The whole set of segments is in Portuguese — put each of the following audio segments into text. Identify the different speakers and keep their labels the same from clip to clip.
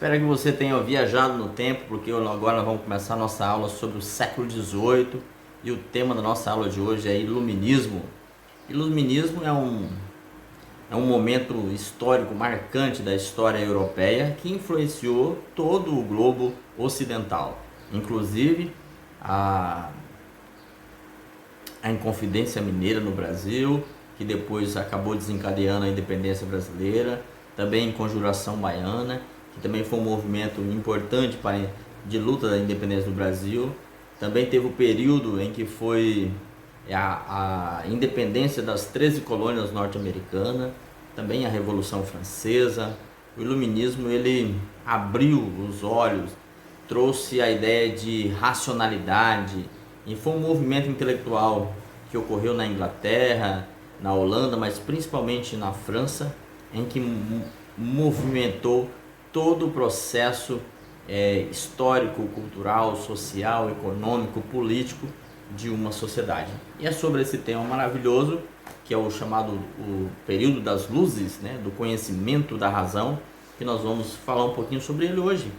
Speaker 1: Espero que você tenha viajado no tempo, porque agora nós vamos começar a nossa aula sobre o século XVIII e o tema da nossa aula de hoje é Iluminismo. Iluminismo é um momento histórico marcante da história europeia que influenciou todo o globo ocidental, inclusive a Inconfidência Mineira no Brasil, que depois acabou desencadeando a independência brasileira, também a Conjuração Baiana, que também foi um movimento importante de luta da independência do Brasil. Também teve o período em que foi a independência das 13 colônias norte-americanas, também a Revolução Francesa. O Iluminismo ele abriu os olhos, trouxe a ideia de racionalidade, e foi um movimento intelectual que ocorreu na Inglaterra, na Holanda, mas principalmente na França, em que movimentou todo o processo histórico, cultural, social, econômico, político de uma sociedade. E é sobre esse tema maravilhoso, que é o chamado o período das luzes, né, do conhecimento da razão, que nós vamos falar um pouquinho sobre ele hoje.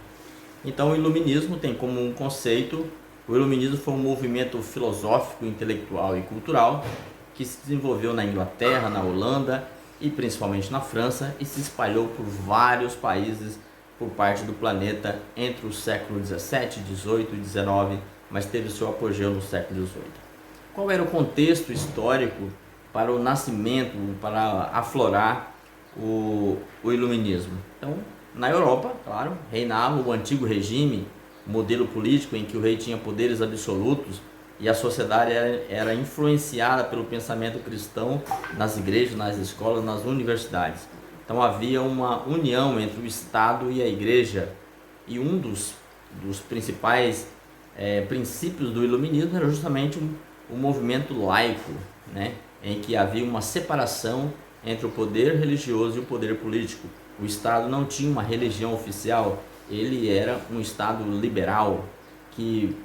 Speaker 1: Então o Iluminismo tem como um conceito, o Iluminismo foi um movimento filosófico, intelectual e cultural que se desenvolveu na Inglaterra, na Holanda e principalmente na França e se espalhou por vários países por parte do planeta entre o século 17, 18 e 19, mas teve seu apogeu no século 18. Qual era o contexto histórico para o nascimento, para aflorar o Iluminismo? Então, na Europa, claro, reinava o antigo regime, modelo político em que o rei tinha poderes absolutos e a sociedade era influenciada pelo pensamento cristão nas igrejas, nas escolas, nas universidades. Então havia uma união entre o Estado e a igreja, e um dos principais princípios do Iluminismo era justamente o movimento laico, né? Em que havia uma separação entre o poder religioso e o poder político. O Estado não tinha uma religião oficial, ele era um Estado liberal que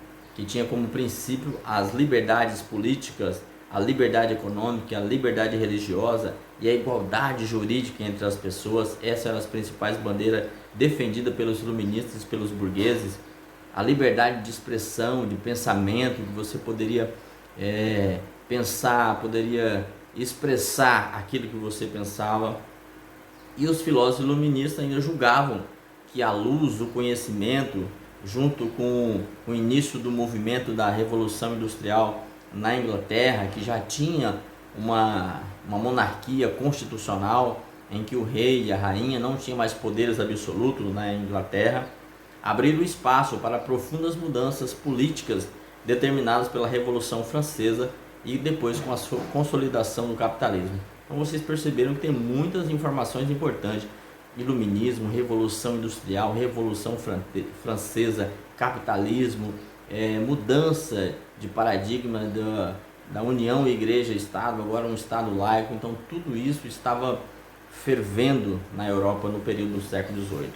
Speaker 1: tinha como princípio as liberdades políticas, a liberdade econômica, a liberdade religiosa e a igualdade jurídica entre as pessoas. Essas eram as principais bandeiras defendidas pelos iluministas e pelos burgueses. A liberdade de expressão, de pensamento, que você poderia pensar, poderia expressar aquilo que você pensava. E os filósofos iluministas ainda julgavam que a luz do conhecimento, junto com o início do movimento da Revolução Industrial na Inglaterra, que já tinha uma monarquia constitucional em que o rei e a rainha não tinham mais poderes absolutos na Inglaterra, abriram espaço para profundas mudanças políticas determinadas pela Revolução Francesa e depois com a sua consolidação do capitalismo. Então vocês perceberam que tem muitas informações importantes: Iluminismo, Revolução Industrial, Revolução Francesa, capitalismo, mudança de paradigma da união igreja-estado, agora um estado laico. Então tudo isso estava fervendo na Europa no período do século XVIII.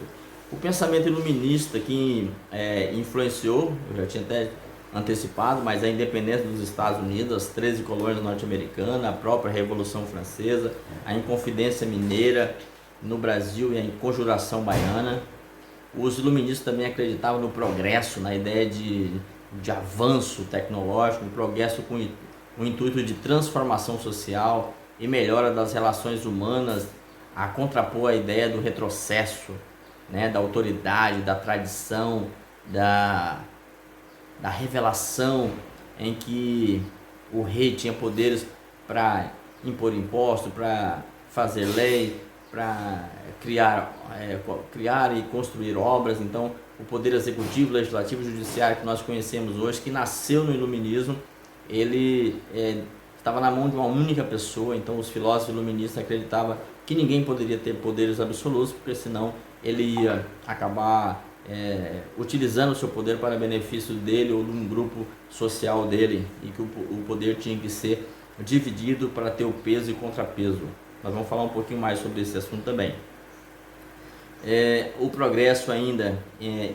Speaker 1: O pensamento iluminista que influenciou, eu já tinha até antecipado, mas a independência dos Estados Unidos, as 13 colônias norte-americanas, a própria Revolução Francesa, a Inconfidência Mineira no Brasil e a Conjuração Baiana. Os iluministas também acreditavam no progresso, na ideia de avanço tecnológico, um progresso com o intuito de transformação social e melhora das relações humanas, a contrapor a ideia do retrocesso, né, da autoridade, da tradição, da revelação, em que o rei tinha poderes para impor imposto, para fazer lei, para criar e construir obras. Então o poder executivo, legislativo e judiciário que nós conhecemos hoje, que nasceu no Iluminismo, ele estava na mão de uma única pessoa. Então os filósofos iluministas acreditavam que ninguém poderia ter poderes absolutos, porque senão ele ia acabar utilizando o seu poder para benefício dele ou de um grupo social dele, e que o poder tinha que ser dividido para ter o peso e contrapeso. Nós vamos falar um pouquinho mais sobre esse assunto também. O progresso ainda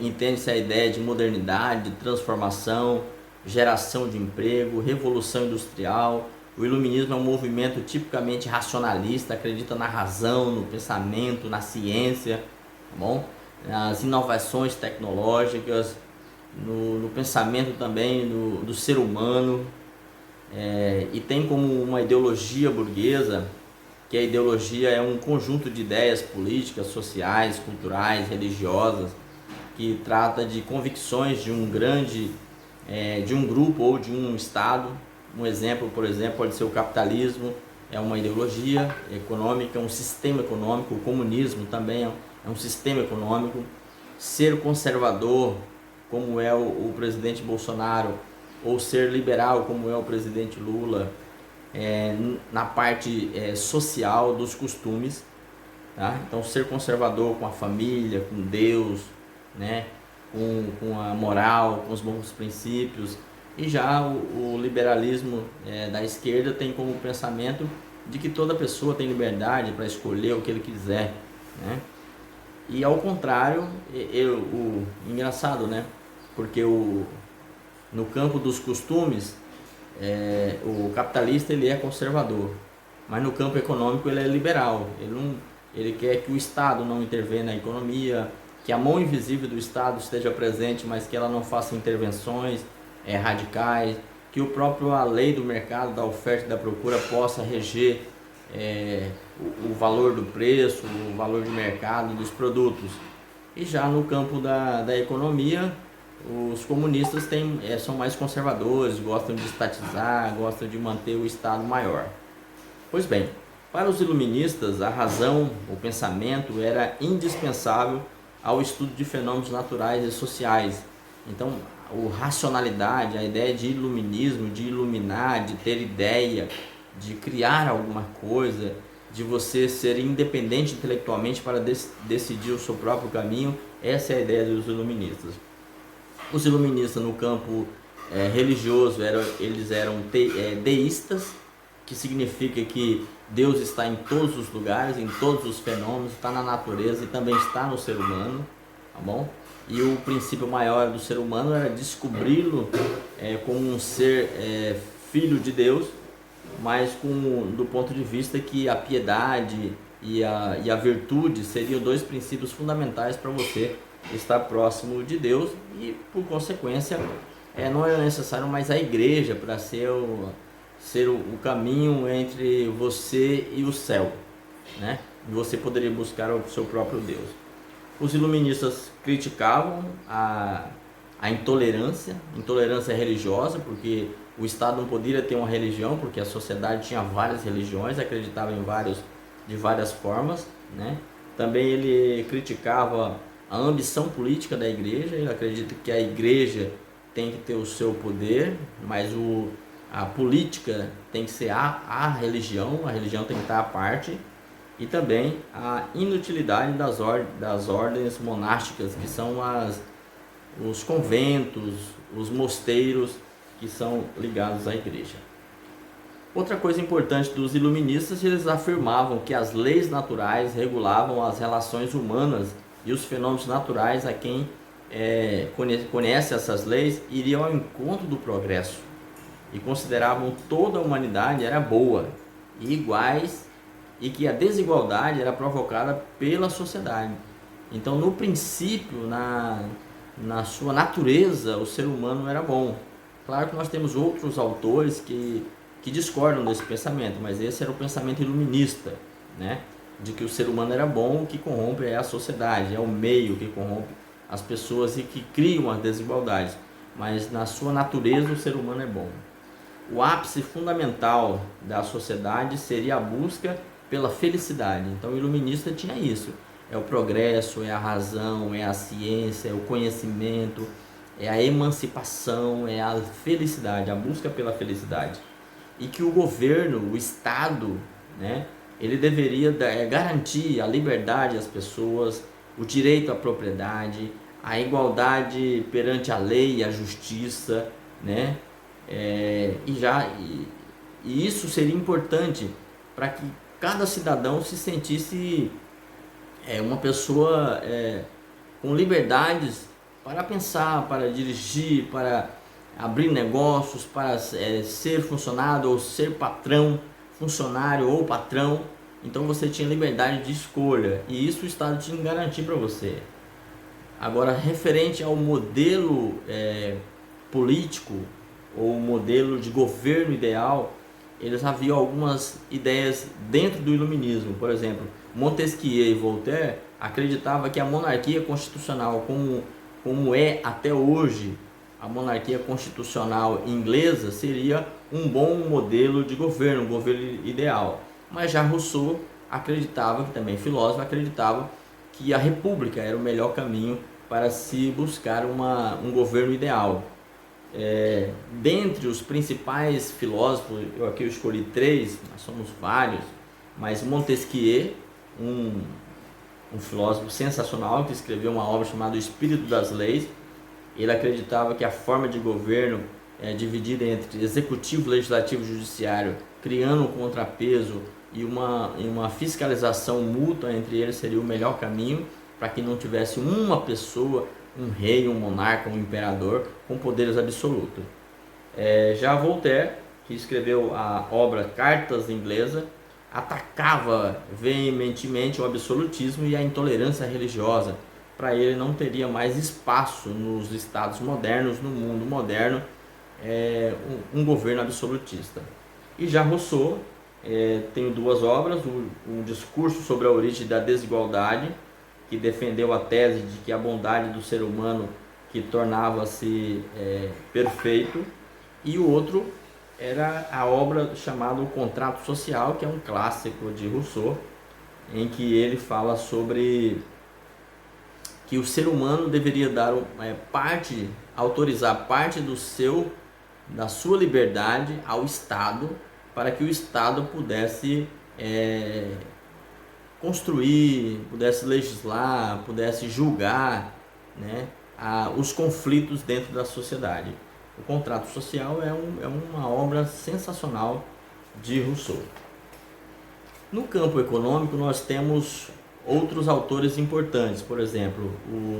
Speaker 1: entende-se a ideia de modernidade, de transformação, geração de emprego, revolução industrial. O iluminismo é um movimento tipicamente racionalista, acredita na razão, no pensamento, na ciência, tá bom? as inovações tecnológicas, no pensamento também do ser humano, e tem como uma ideologia burguesa, que a ideologia é um conjunto de ideias políticas, sociais, culturais, religiosas, que trata de convicções de de um grupo ou de um estado. Um exemplo, por exemplo, pode ser o capitalismo, é uma ideologia econômica, um sistema econômico. O comunismo também é um sistema econômico. Ser conservador, como é o presidente Bolsonaro, ou ser liberal, como é o presidente Lula, na parte social dos costumes, tá? Então, ser conservador com a família, com Deus, né? com a moral, com os bons princípios. E já o liberalismo da esquerda tem como pensamento de que toda pessoa tem liberdade para escolher o que ele quiser, né? E ao contrário, engraçado, né? Porque no campo dos costumes, o capitalista ele é conservador, mas no campo econômico ele é liberal. Ele quer que o Estado não intervenha na economia, que a mão invisível do Estado esteja presente, mas que ela não faça intervenções radicais, que a lei do mercado, da oferta e da procura possa reger o valor do preço, o valor de mercado dos produtos. E já no campo da economia, os comunistas são mais conservadores, gostam de estatizar, gostam de manter o Estado maior. Pois bem, para os iluministas, a razão, o pensamento era indispensável ao estudo de fenômenos naturais e sociais. Então, a racionalidade, a ideia de iluminismo, de iluminar, de ter ideia, de criar alguma coisa, de você ser independente intelectualmente para decidir o seu próprio caminho, essa é a ideia dos iluministas. Os iluministas no campo religioso eles eram deístas, que significa que Deus está em todos os lugares, em todos os fenômenos, está na natureza e também está no ser humano, tá bom? E o princípio maior do ser humano era descobri-lo como um ser filho de Deus, mas do ponto de vista que a piedade e a virtude seriam dois princípios fundamentais para você estar próximo de Deus e, por consequência, não era necessário mais a igreja para ser o caminho entre você e o céu, né? Você poderia buscar o seu próprio Deus. Os iluministas criticavam a intolerância religiosa, porque o Estado não poderia ter uma religião, porque a sociedade tinha várias religiões, acreditava de várias formas, né? Também ele criticava a ambição política da igreja. Ele acredita que a igreja tem que ter o seu poder, mas a política tem que ser a religião tem que estar à parte. E também a inutilidade das ordens monásticas, que são os conventos, os mosteiros que são ligados à igreja. Outra coisa importante dos iluministas, eles afirmavam que as leis naturais regulavam as relações humanas e os fenômenos naturais. A quem conhece essas leis iriam ao encontro do progresso e consideravam toda a humanidade era boa e iguais, e que a desigualdade era provocada pela sociedade. Então, no princípio, na sua natureza, o ser humano era bom. Claro que nós temos outros autores que discordam desse pensamento, mas esse era o pensamento iluminista, né? De que o ser humano era bom, o que corrompe é a sociedade, é o meio que corrompe as pessoas e que criam as desigualdades. Mas na sua natureza o ser humano é bom. O ápice fundamental da sociedade seria a busca pela felicidade. Então o iluminista tinha isso. É o progresso, é a razão, é a ciência, é o conhecimento, é a emancipação, é a felicidade, a busca pela felicidade. E que o governo, o Estado, né, ele deveria garantir a liberdade às pessoas, o direito à propriedade, a igualdade perante a lei e a justiça, né? E isso seria importante para que cada cidadão se sentisse uma pessoa com liberdades para pensar, para dirigir, para abrir negócios, para ser funcionário ou ser patrão, funcionário ou patrão. Então você tinha liberdade de escolha, e isso o Estado tinha que garantir para você. Agora, referente ao modelo político ou modelo de governo ideal, eles haviam algumas ideias dentro do iluminismo. Por exemplo, Montesquieu e Voltaire acreditavam que a monarquia constitucional, como é até hoje a monarquia constitucional inglesa, seria um bom modelo de governo, um governo ideal. Mas já Rousseau acreditava, que também filósofo, acreditava que a república era o melhor caminho para se buscar um governo ideal. Dentre os principais filósofos, aqui eu escolhi 3, nós somos vários, mas Montesquieu, um filósofo sensacional que escreveu uma obra chamada O Espírito das Leis. Ele acreditava que a forma de governo é dividida entre executivo, legislativo e judiciário, criando um contrapeso e uma fiscalização mútua entre eles seria o melhor caminho, para que não tivesse uma pessoa, um rei, um monarca, um imperador com poderes absolutos. Já Voltaire, que escreveu a obra Cartas Inglesa, atacava veementemente o absolutismo e a intolerância religiosa. Para ele não teria mais espaço nos estados modernos, no mundo moderno, um governo absolutista. E já Rousseau tem 2 obras, um discurso sobre a origem da desigualdade, que defendeu a tese de que a bondade do ser humano que tornava-se perfeito, e o outro era a obra chamada O Contrato Social, que é um clássico de Rousseau, em que ele fala sobre que o ser humano deveria dar autorizar parte da sua liberdade ao Estado, para que o Estado pudesse construir, pudesse legislar, pudesse julgar, né, os conflitos dentro da sociedade. O Contrato Social é uma obra sensacional de Rousseau. No campo econômico, nós temos outros autores importantes. Por exemplo,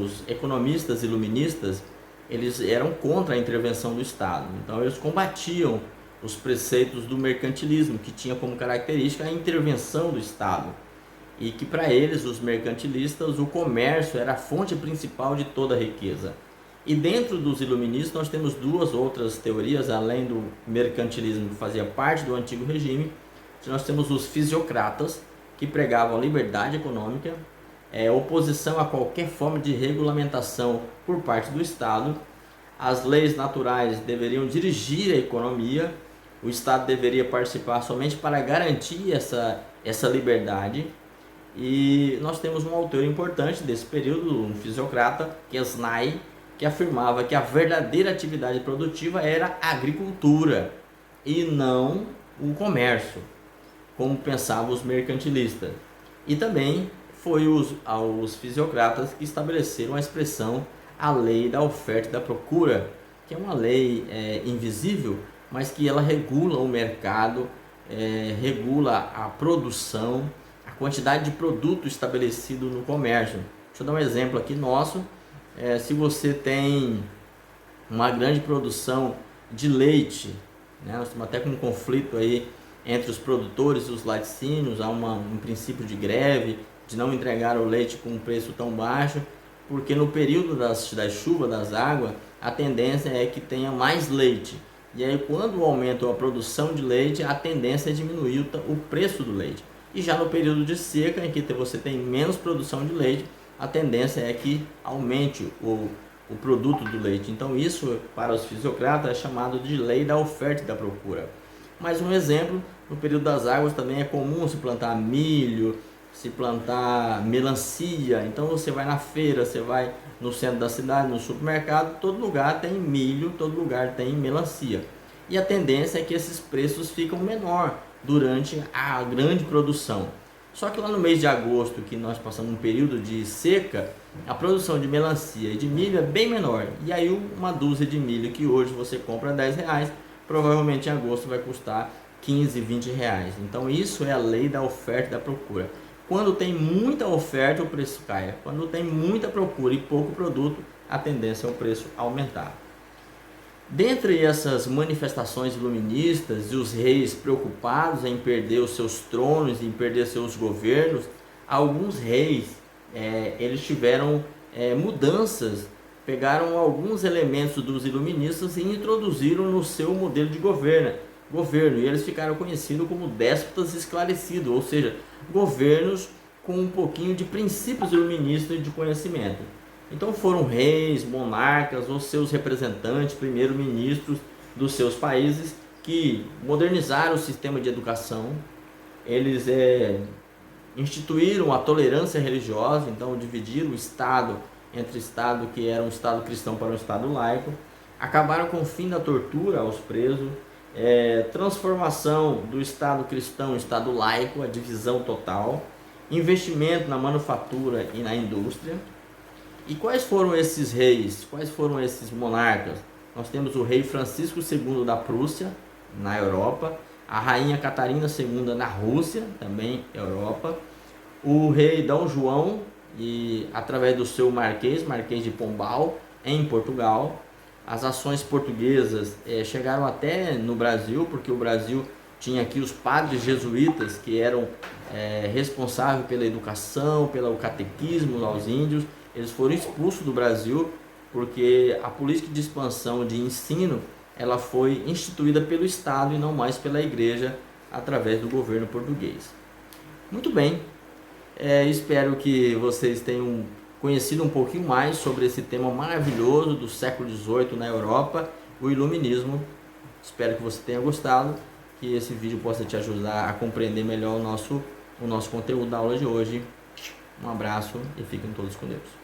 Speaker 1: os economistas iluministas, eles eram contra a intervenção do Estado. Então, eles combatiam os preceitos do mercantilismo, que tinha como característica a intervenção do Estado. E que para eles, os mercantilistas, o comércio era a fonte principal de toda a riqueza. E dentro dos iluministas nós temos 2 outras teorias, além do mercantilismo que fazia parte do antigo regime. Nós temos os fisiocratas, que pregavam a liberdade econômica, oposição a qualquer forma de regulamentação por parte do Estado. As leis naturais deveriam dirigir a economia, o Estado deveria participar somente para garantir essa liberdade. E nós temos um autor importante desse período, um fisiocrata, que é Znai, que afirmava que a verdadeira atividade produtiva era a agricultura e não o comércio, como pensavam os mercantilistas. E também foi os fisiocratas que estabeleceram a expressão a lei da oferta e da procura, que é uma lei invisível, mas que ela regula o mercado, regula a produção, a quantidade de produto estabelecido no comércio. Deixa eu dar um exemplo aqui nosso. Se você tem uma grande produção de leite, né, nós estamos até com um conflito aí entre os produtores e os laticínios, há um princípio de greve, de não entregar o leite com um preço tão baixo, porque no período das chuvas, das águas, a tendência é que tenha mais leite. E aí quando aumenta a produção de leite, a tendência é diminuir o preço do leite. E já no período de seca, em que você tem menos produção de leite, a tendência é que aumente o produto do leite. Então isso, para os fisiocratas, é chamado de lei da oferta e da procura. Mais um exemplo, no período das águas também é comum se plantar milho, se plantar melancia. Então você vai na feira, você vai no centro da cidade, no supermercado, todo lugar tem milho, todo lugar tem melancia. E a tendência é que esses preços ficam menor durante a grande produção. Só que lá no mês de agosto, que nós passamos um período de seca, a produção de melancia e de milho é bem menor. E aí uma dúzia de milho que hoje você compra R$10, provavelmente em agosto vai custar 15, 20 reais. Então isso é a lei da oferta e da procura. Quando tem muita oferta, o preço cai. Quando tem muita procura e pouco produto, a tendência é o preço aumentar. Dentre essas manifestações iluministas e os reis preocupados em perder os seus tronos, em perder seus governos, alguns reis eles tiveram mudanças, pegaram alguns elementos dos iluministas e introduziram no seu modelo de governo, e eles ficaram conhecidos como déspotas esclarecidos, ou seja, governos com um pouquinho de princípios iluministas e de conhecimento. Então foram reis, monarcas ou seus representantes, primeiros-ministros dos seus países que modernizaram o sistema de educação. Eles instituíram a tolerância religiosa, então dividiram o Estado entre o Estado que era um Estado cristão para um Estado laico, acabaram com o fim da tortura aos presos, transformação do Estado cristão em Estado laico, a divisão total, investimento na manufatura e na indústria. E quais foram esses reis? Quais foram esses monarcas? Nós temos o rei Francisco II da Prússia, na Europa, a rainha Catarina II na Rússia, também Europa, o rei Dom João, e através do seu Marquês de Pombal, em Portugal. As ações portuguesas chegaram até no Brasil, porque o Brasil tinha aqui os padres jesuítas que eram responsáveis pela educação, pelo catequismo aos índios. Eles foram expulsos do Brasil porque a política de expansão de ensino ela foi instituída pelo Estado e não mais pela Igreja através do governo português. Muito bem, espero que vocês tenham conhecido um pouquinho mais sobre esse tema maravilhoso do século XVIII na Europa, o Iluminismo. Espero que você tenha gostado, que esse vídeo possa te ajudar a compreender melhor o nosso conteúdo da aula de hoje. Um abraço e fiquem todos com Deus.